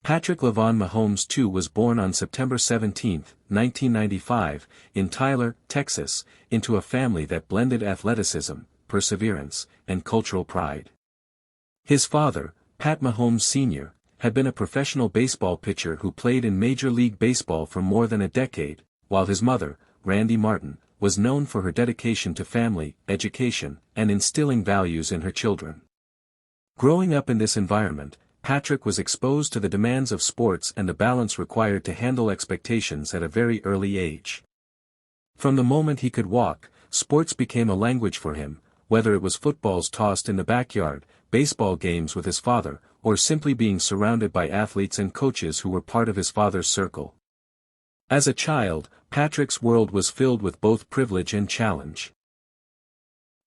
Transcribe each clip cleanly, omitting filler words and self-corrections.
Patrick Mahomes II was born on September 17, 1995, in Tyler, Texas, into a family that blended athleticism, perseverance, and cultural pride. His father, Pat Mahomes Sr., had been a professional baseball pitcher who played in Major League Baseball for more than a decade, while his mother, Randy Martin, was known for her dedication to family, education, and instilling values in her children. Growing up in this environment, Patrick was exposed to the demands of sports and the balance required to handle expectations at a very early age. From the moment he could walk, sports became a language for him, whether it was footballs tossed in the backyard, baseball games with his father, or simply being surrounded by athletes and coaches who were part of his father's circle. As a child, Patrick's world was filled with both privilege and challenge.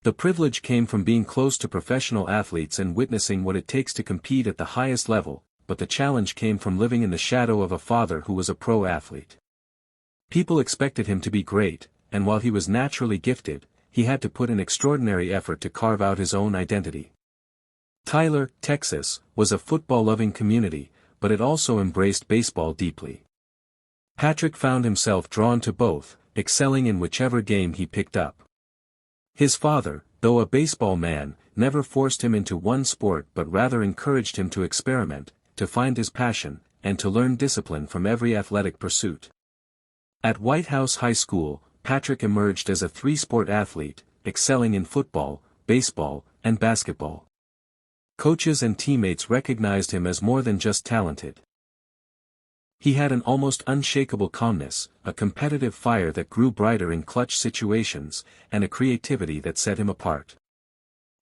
The privilege came from being close to professional athletes and witnessing what it takes to compete at the highest level, but the challenge came from living in the shadow of a father who was a pro athlete. People expected him to be great, and while he was naturally gifted, he had to put in extraordinary effort to carve out his own identity. Tyler, Texas, was a football-loving community, but it also embraced baseball deeply. Patrick found himself drawn to both, excelling in whichever game he picked up. His father, though a baseball man, never forced him into one sport but rather encouraged him to experiment, to find his passion, and to learn discipline from every athletic pursuit. At White House High School, Patrick emerged as a three-sport athlete, excelling in football, baseball, and basketball. Coaches and teammates recognized him as more than just talented. He had an almost unshakable calmness, a competitive fire that grew brighter in clutch situations, and a creativity that set him apart.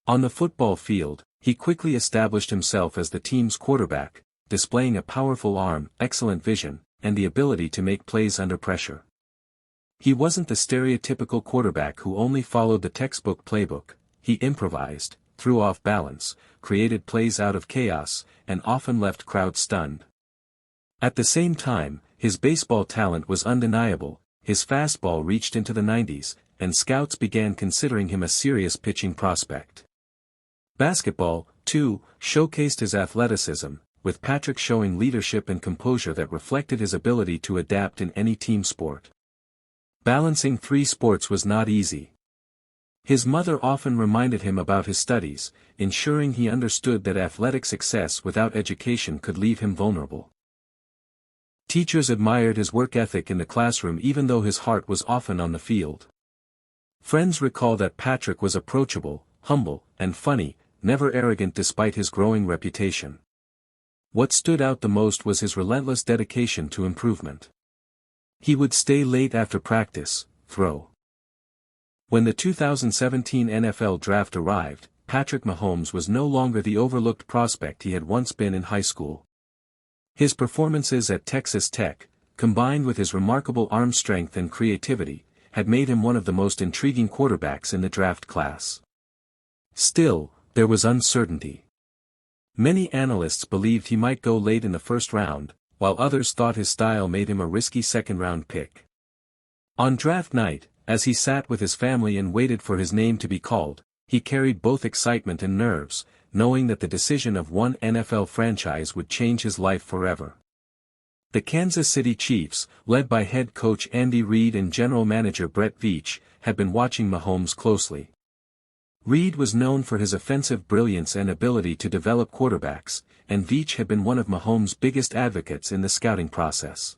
On the football field, he quickly established himself as the team's quarterback, displaying a powerful arm, excellent vision, and the ability to make plays under pressure. He wasn't the stereotypical quarterback who only followed the textbook playbook. He improvised, threw off balance, created plays out of chaos, and often left crowds stunned. At the same time, his baseball talent was undeniable. His fastball reached into the 90s, and scouts began considering him a serious pitching prospect. Basketball, too, showcased his athleticism, with Patrick showing leadership and composure that reflected his ability to adapt in any team sport. Balancing three sports was not easy. His mother often reminded him about his studies, ensuring he understood that athletic success without education could leave him vulnerable. Teachers admired his work ethic in the classroom even though his heart was often on the field. Friends recall that Patrick was approachable, humble, and funny, never arrogant despite his growing reputation. What stood out the most was his relentless dedication to improvement. He would stay late after practice, throw. When the 2017 NFL Draft arrived, Patrick Mahomes was no longer the overlooked prospect he had once been in high school. His performances at Texas Tech, combined with his remarkable arm strength and creativity, had made him one of the most intriguing quarterbacks in the draft class. Still, there was uncertainty. Many analysts believed he might go late in the first round, while others thought his style made him a risky second-round pick. On draft night, as he sat with his family and waited for his name to be called, he carried both excitement and nerves, knowing that the decision of one NFL franchise would change his life forever. The Kansas City Chiefs, led by head coach Andy Reid and general manager Brett Veach, had been watching Mahomes closely. Reid was known for his offensive brilliance and ability to develop quarterbacks, and Veach had been one of Mahomes' biggest advocates in the scouting process.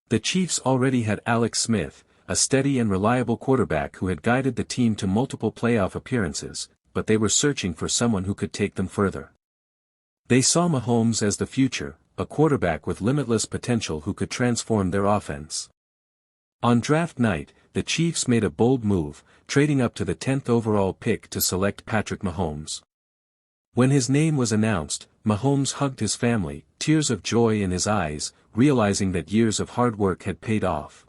The Chiefs already had Alex Smith, a steady and reliable quarterback who had guided the team to multiple playoff appearances, but they were searching for someone who could take them further. They saw Mahomes as the future, a quarterback with limitless potential who could transform their offense. On draft night, the Chiefs made a bold move, trading up to the 10th overall pick to select Patrick Mahomes. When his name was announced, Mahomes hugged his family, tears of joy in his eyes, realizing that years of hard work had paid off.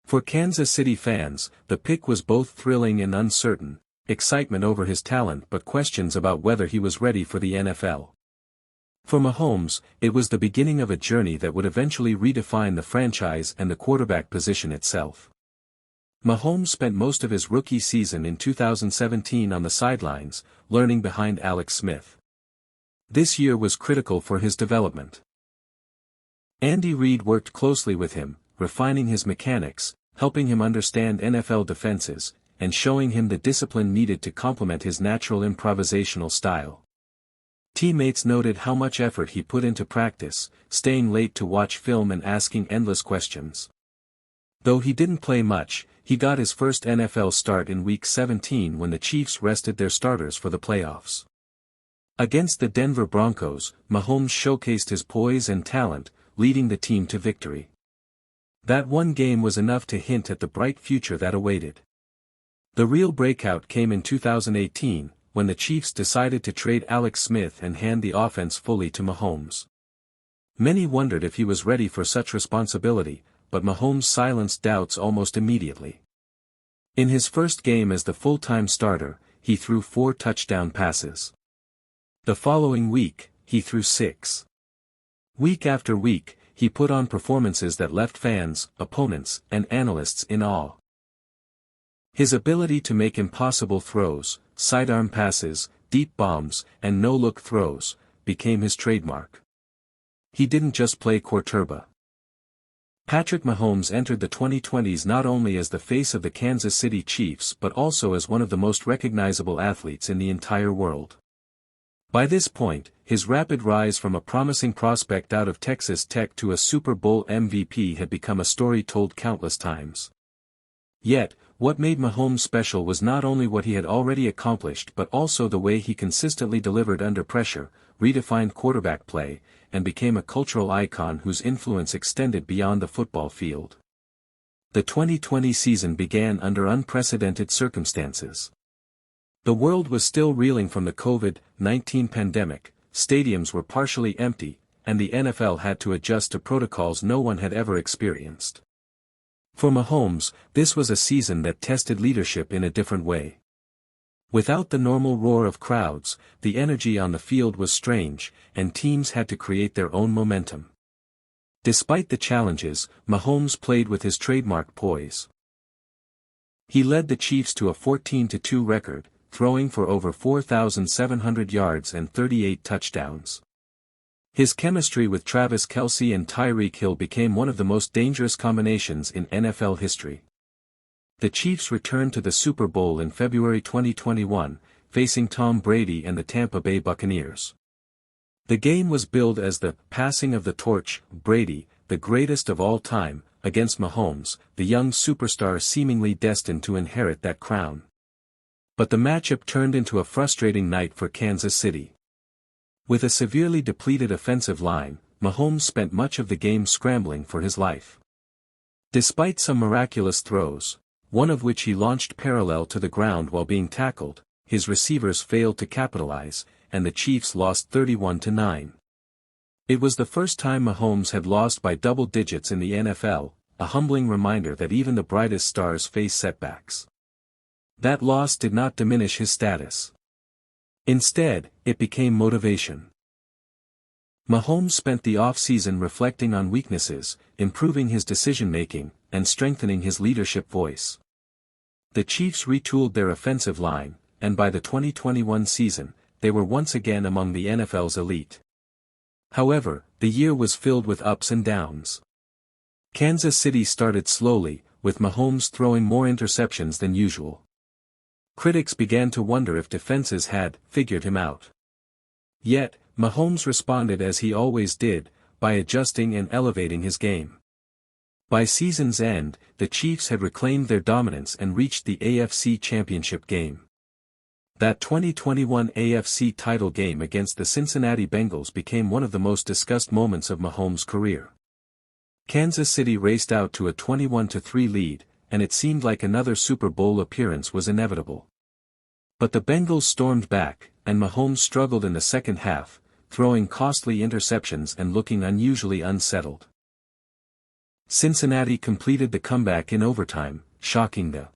For Kansas City fans, the pick was both thrilling and uncertain, excitement over his talent but questions about whether he was ready for the NFL. For Mahomes, it was the beginning of a journey that would eventually redefine the franchise and the quarterback position itself. Mahomes spent most of his rookie season in 2017 on the sidelines, learning behind Alex Smith. This year was critical for his development. Andy Reid worked closely with him, refining his mechanics, helping him understand NFL defenses, and showing him the discipline needed to complement his natural improvisational style. Teammates noted how much effort he put into practice, staying late to watch film and asking endless questions. Though he didn't play much, he got his first NFL start in Week 17 when the Chiefs rested their starters for the playoffs. Against the Denver Broncos, Mahomes showcased his poise and talent, leading the team to victory. That one game was enough to hint at the bright future that awaited. The real breakout came in 2018, when the Chiefs decided to trade Alex Smith and hand the offense fully to Mahomes. Many wondered if he was ready for such responsibility, but Mahomes silenced doubts almost immediately. In his first game as the full-time starter, he threw 4 touchdown passes. The following week, he threw 6. Week after week, he put on performances that left fans, opponents, and analysts in awe. His ability to make impossible throws, sidearm passes, deep bombs, and no-look throws, became his trademark. He didn't just play quarterback. Patrick Mahomes entered the 2020s not only as the face of the Kansas City Chiefs but also as one of the most recognizable athletes in the entire world. By this point, his rapid rise from a promising prospect out of Texas Tech to a Super Bowl MVP had become a story told countless times. Yet, what made Mahomes special was not only what he had already accomplished but also the way he consistently delivered under pressure, redefined quarterback play, and became a cultural icon whose influence extended beyond the football field. The 2020 season began under unprecedented circumstances. The world was still reeling from the COVID-19 pandemic, stadiums were partially empty, and the NFL had to adjust to protocols no one had ever experienced. For Mahomes, this was a season that tested leadership in a different way. Without the normal roar of crowds, the energy on the field was strange, and teams had to create their own momentum. Despite the challenges, Mahomes played with his trademark poise. He led the Chiefs to a 14-2 record, throwing for over 4,700 yards and 38 touchdowns. His chemistry with Travis Kelce and Tyreek Hill became one of the most dangerous combinations in NFL history. The Chiefs returned to the Super Bowl in February 2021, facing Tom Brady and the Tampa Bay Buccaneers. The game was billed as the passing of the torch, Brady, the greatest of all time, against Mahomes, the young superstar seemingly destined to inherit that crown. But the matchup turned into a frustrating night for Kansas City. With a severely depleted offensive line, Mahomes spent much of the game scrambling for his life. Despite some miraculous throws, one of which he launched parallel to the ground while being tackled, his receivers failed to capitalize, and the Chiefs lost 31-9. It was the first time Mahomes had lost by double digits in the NFL, a humbling reminder that even the brightest stars face setbacks. That loss did not diminish his status. Instead, it became motivation. Mahomes spent the off-season reflecting on weaknesses, improving his decision-making, and strengthening his leadership voice. The Chiefs retooled their offensive line, and by the 2021 season, they were once again among the NFL's elite. However, the year was filled with ups and downs. Kansas City started slowly, with Mahomes throwing more interceptions than usual. Critics began to wonder if defenses had figured him out. Yet, Mahomes responded as he always did, by adjusting and elevating his game. By season's end, the Chiefs had reclaimed their dominance and reached the AFC Championship game. That 2021 AFC title game against the Cincinnati Bengals became one of the most discussed moments of Mahomes' career. Kansas City raced out to a 21-3 lead, and it seemed like another Super Bowl appearance was inevitable. But the Bengals stormed back, and Mahomes struggled in the second half, throwing costly interceptions and looking unusually unsettled. Cincinnati completed the comeback in overtime, shocking the